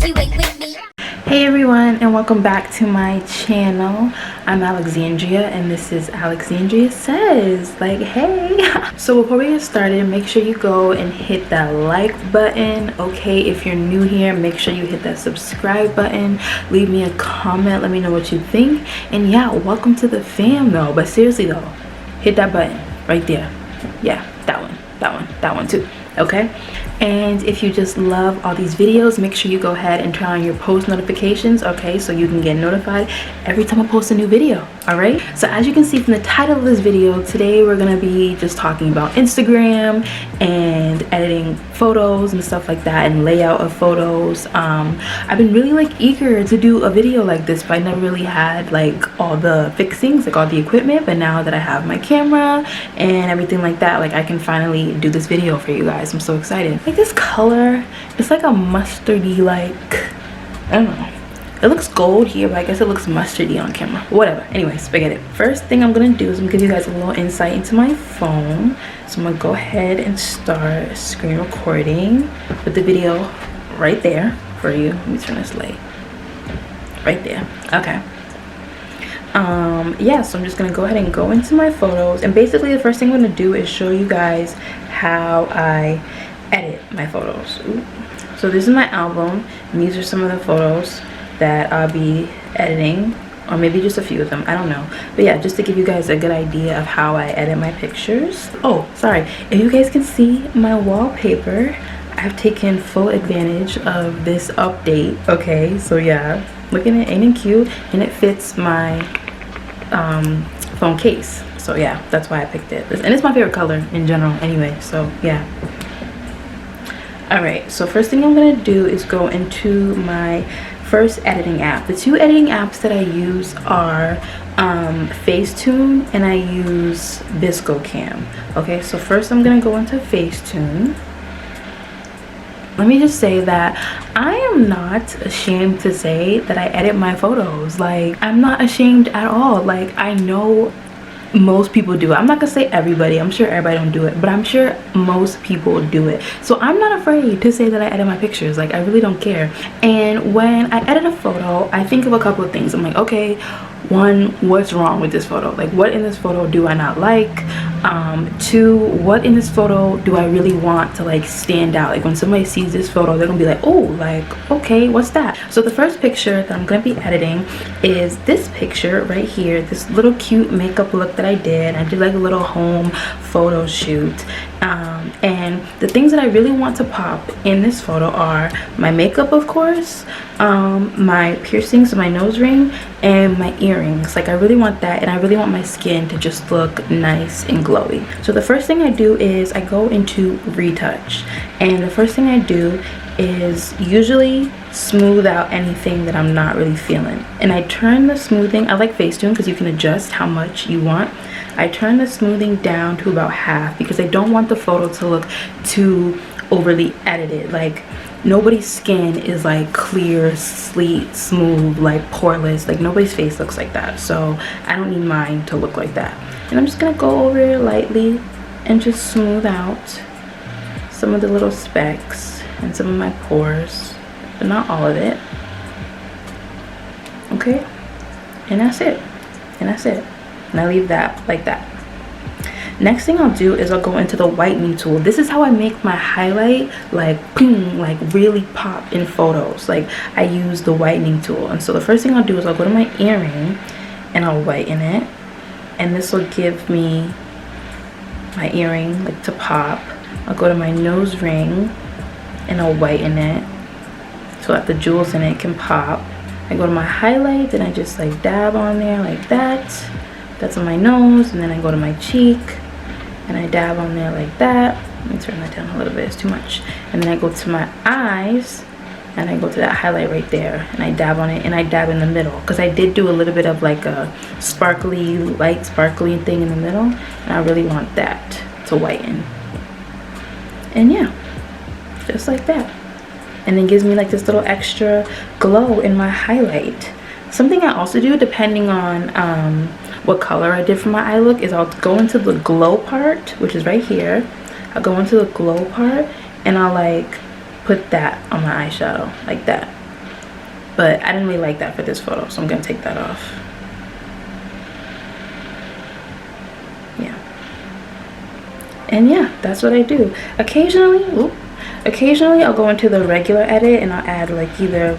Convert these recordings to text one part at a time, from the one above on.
Hey everyone, and welcome back to my channel. I'm Alexandria and this is Alexandria Says. Like, hey. So before we get started, make sure you go and hit that like button. Okay, if you're new here, make sure you hit that subscribe button. Leave me a comment, let me know what you think. And yeah, welcome to the fam though. But seriously though, hit that button right there. Yeah, that one too. Okay, and if you just love all these videos, make sure you go ahead and turn on your post notifications, okay, so you can get notified every time I post a new video. All right, so as you can see from the title of this video, today we're gonna be just talking about Instagram and editing photos and stuff like that, and layout of photos. I've been really like eager to do a video like this, but I never really had like all the fixings, like all the equipment. But now that I have my camera and everything like that, like I can finally do this video for you guys. I'm so excited. Like this color, it's like a mustardy, like, I don't know. It looks gold here, but I guess it looks mustardy on camera. Whatever. Anyways, forget it. First thing I'm gonna do is I'm gonna give you guys a little insight into my phone. So I'm gonna go ahead and start screen recording with the video right there for you. Let me turn this light. Right there. Okay. Yeah, so I'm just gonna go ahead and go into my photos, and basically the first thing I'm gonna do is show you guys how I edit my photos. Ooh. So this is my album, and these are some of the photos that I'll be editing, or maybe just a few of them, I don't know. But yeah, just to give you guys a good idea of how I edit my pictures. Oh, sorry, if you guys can see my wallpaper, I've taken full advantage of this update. Okay, so yeah, look at it, ain't it cute? And it fits my phone case. So yeah, that's why I picked it. And it's my favorite color in general anyway, so yeah. All right, so first thing I'm gonna do is go into my first editing app. The two editing apps that I use are Facetune, and I use VSCO Cam. Okay, so first I'm gonna go into Facetune. Let me just say that I am not ashamed to say that I edit my photos. Like, I'm not ashamed at all. Like, I know most people do it. I'm not gonna say everybody, I'm sure everybody don't do it, but I'm sure most people do it. So I'm not afraid to say that I edit my pictures. Like, I really don't care. And when I edit a photo, I think of a couple of things. I'm like, okay, one, what's wrong with this photo? Like, what in this photo do I not like? Two, what in this photo do I really want to like stand out? Like, when somebody sees this photo, they're gonna be like, oh, like, okay, what's that? So the first picture that I'm gonna be editing is this picture right here, this little cute makeup look that I did like a little home photo shoot. And the things that I really want to pop in this photo are my makeup, of course, my piercings, my nose ring, and my earrings. Like, I really want that, and I really want my skin to just look nice and glowy. So the first thing I do is I go into retouch, and the first thing I do is usually smooth out anything that I'm not really feeling. And I turn the smoothing, I like Facetune because you can adjust how much you want. I turn the smoothing down to about half because I don't want the photo to look too overly edited. Like, nobody's skin is like clear, sleek, smooth, like poreless. Like, nobody's face looks like that, so I don't need mine to look like that. And I'm just gonna go over it lightly and just smooth out some of the little specks and some of my pores, but not all of it. Okay, and that's it, and that's it. And I leave that like that. Next thing I'll do is I'll go into the whitening tool. This is how I make my highlight like ping, like really pop in photos. Like, I use the whitening tool. And so the first thing I'll do is I'll go to my earring and I'll whiten it, and this will give me my earring like to pop. I'll go to my nose ring and I'll whiten it so that the jewels in it can pop. I go to my highlight, then I just like dab on there like that. That's on my nose, and then I go to my cheek and I dab on there like that. Let me turn that down a little bit, it's too much. And then I go to my eyes and I go to that highlight right there and I dab on it, and I dab in the middle because I did do a little bit of like a sparkly, light sparkly thing in the middle, and I really want that to whiten. And yeah, just like that. And then gives me like this little extra glow in my highlight. Something I also do, depending on what color I did for my eye look, is I'll go into the glow part, which is right here. I'll go into the glow part and I'll like put that on my eyeshadow like that. but I didn't really like that for this photo, so I'm gonna take that off. Yeah. And yeah, that's what I do. Occasionally I'll go into the regular edit and I'll add like either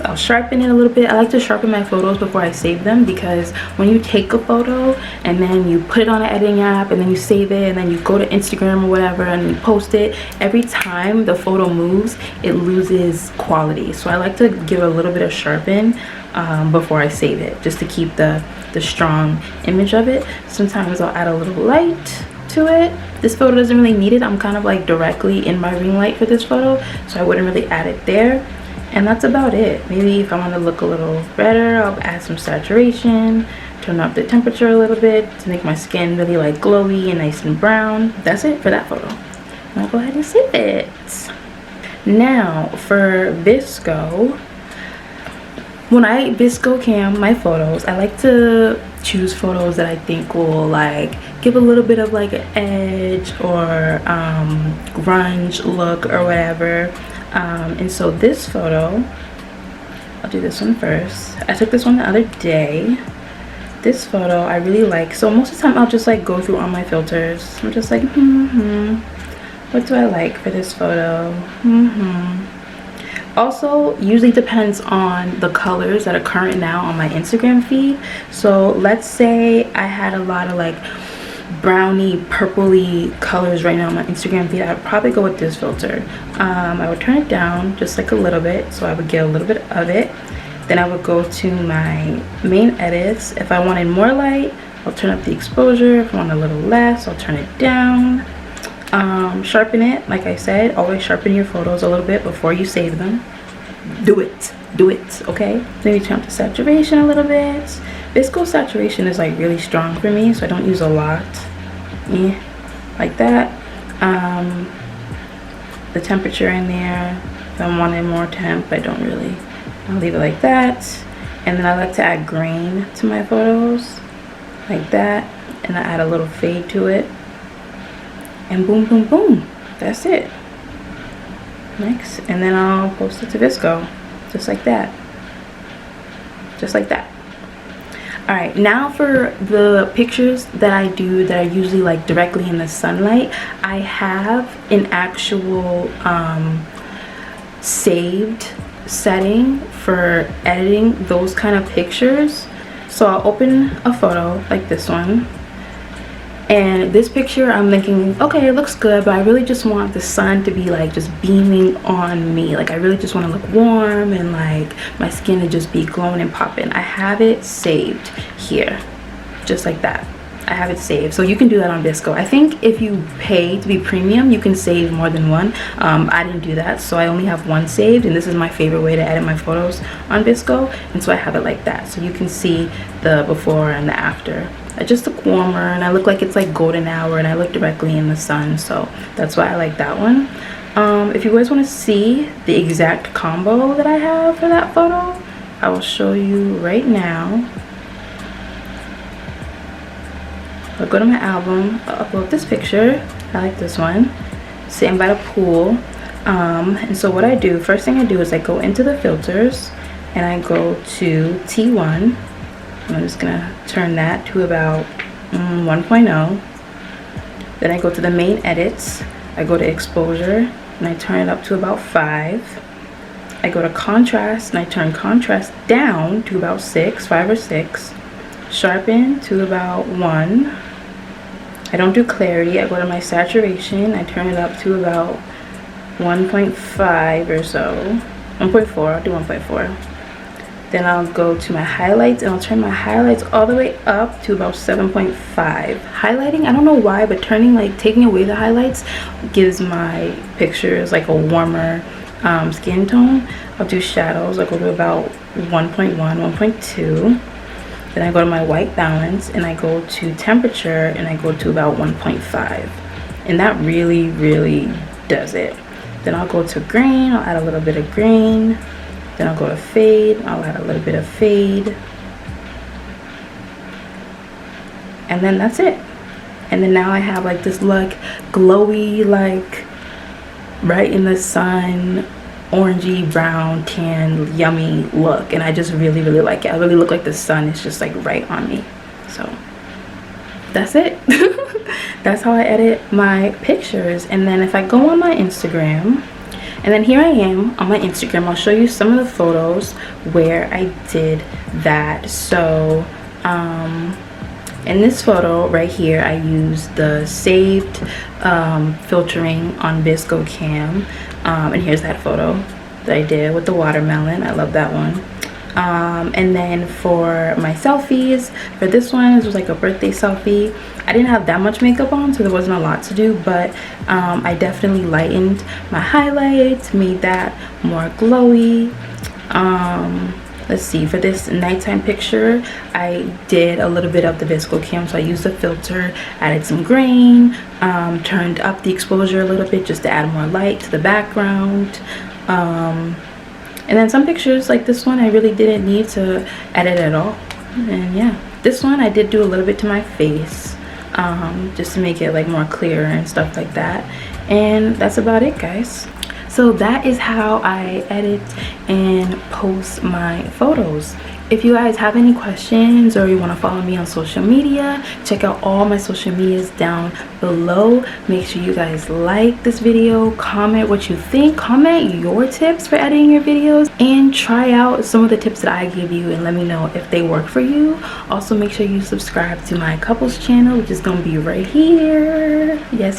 I'll sharpen it a little bit. I like to sharpen my photos before I save them, because when you take a photo and then you put it on an editing app and then you save it and then you go to Instagram or whatever and you post it, every time the photo moves it loses quality. So I like to give it a little bit of sharpen before I save it, just to keep the strong image of it. Sometimes I'll add a little light to it. This photo doesn't really need it. I'm kind of like directly in my ring light for this photo, so I wouldn't really add it there. And that's about it. Maybe if I want to look a little redder, I'll add some saturation, turn up the temperature a little bit to make my skin really like glowy and nice and brown. That's it for that photo. And I'll go ahead and save it. Now for VSCO, when I VSCO cam my photos, I like to choose photos that I think will like give a little bit of like an edge or grunge look or whatever. And so this photo, I'll do this one first. I took this one the other day. This photo I really like. So most of the time I'll just like go through all my filters. I'm just like, what do I like for this photo? Also, usually depends on the colors that are current now on my Instagram feed. So let's say I had a lot of like browny purpley colors right now on my Instagram feed, I would probably go with this filter. I would turn it down just like a little bit, so I would get a little bit of it. Then I would go to my main edits. If I wanted more light, I'll turn up the exposure. If I want a little less, I'll turn it down. Sharpen it, like I said, always sharpen your photos a little bit before you save them. Do it, okay? Then you turn up the saturation a little bit. VSCO saturation is like really strong for me, so I don't use a lot. Yeah, like that. The temperature in there, if I wanted more temp, I don't really. I'll leave it like that. And then I like to add grain to my photos, like that. And I add a little fade to it. And boom, boom, boom. That's it. Next, and then I'll post it to VSCO, just like that. Just like that. Alright, now for the pictures that I do that are usually like directly in the sunlight, I have an actual saved setting for editing those kind of pictures. So I'll open a photo like this one, and this picture I'm thinking, okay, it looks good, but I really just want the sun to be like just beaming on me. Like I really just want to look warm and like my skin to just be glowing and popping. I have it saved here, just like that. I have it saved, so you can do that on VSCO. I think if you pay to be premium, you can save more than one. I didn't do that, so I only have one saved, and this is my favorite way to edit my photos on VSCO, and so I have it like that, so you can see the before and the after. I just look warmer, and I look like it's like golden hour, and I look directly in the sun, so that's why I like that one. If you guys want to see the exact combo that I have for that photo, I will show you right now. I'll go to my album, I'll upload this picture. I like this one, sitting by the pool. And so what I do, first thing I do is I go into the filters and I go to T1. I'm just gonna turn that to about 1.0. Then I go to the main edits, I go to exposure and I turn it up to about 5. I go to contrast and I turn contrast down to about 5 or 6. Sharpen to about 1. I don't do clarity. I go to my saturation. I turn it up to about 1.5 or so. 1.4. I'll do 1.4. Then I'll go to my highlights and I'll turn my highlights all the way up to about 7.5. Highlighting, I don't know why, but taking away the highlights gives my pictures like a warmer skin tone. I'll do shadows. I'll go to about 1.1, 1.2. Then I go to my white balance and I go to temperature and I go to about 1.5. And that really, really does it. Then I'll go to grain, I'll add a little bit of grain. Then I'll go to fade, I'll add a little bit of fade. And then that's it. And then now I have like this like glowy, like right in the sun orangey brown tan yummy look, and I just really like it. I really look like the sun is just like right on me. So that's it. That's how I edit my pictures. And then if I go on my Instagram, and then here I am on my Instagram, I'll show you some of the photos where I did that. So in this photo right here, I used the saved filtering on VSCO cam, and here's that photo that I did with the watermelon. I love that one. And then for my selfies, for this one, this was like a birthday selfie. I didn't have that much makeup on, so there wasn't a lot to do, but I definitely lightened my highlights, made that more glowy. Let's see, for this nighttime picture, I did a little bit of the VSCO cam, so I used the filter, added some grain, turned up the exposure a little bit just to add more light to the background. And then some pictures like this one, I really didn't need to edit at all. And yeah, this one I did do a little bit to my face, just to make it like more clear and stuff like that. And that's about it, guys. So that is how I edit and post my photos. If you guys have any questions or you want to follow me on social media, check out all my social medias down below. Make sure you guys like this video, comment what you think, comment your tips for editing your videos, and try out some of the tips that I give you and let me know if they work for you. Also, make sure you subscribe to my couples channel, which is going to be right here. Yes.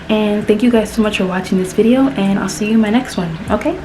And thank you guys so much for watching this video, and I'll see you in my next one. Okay?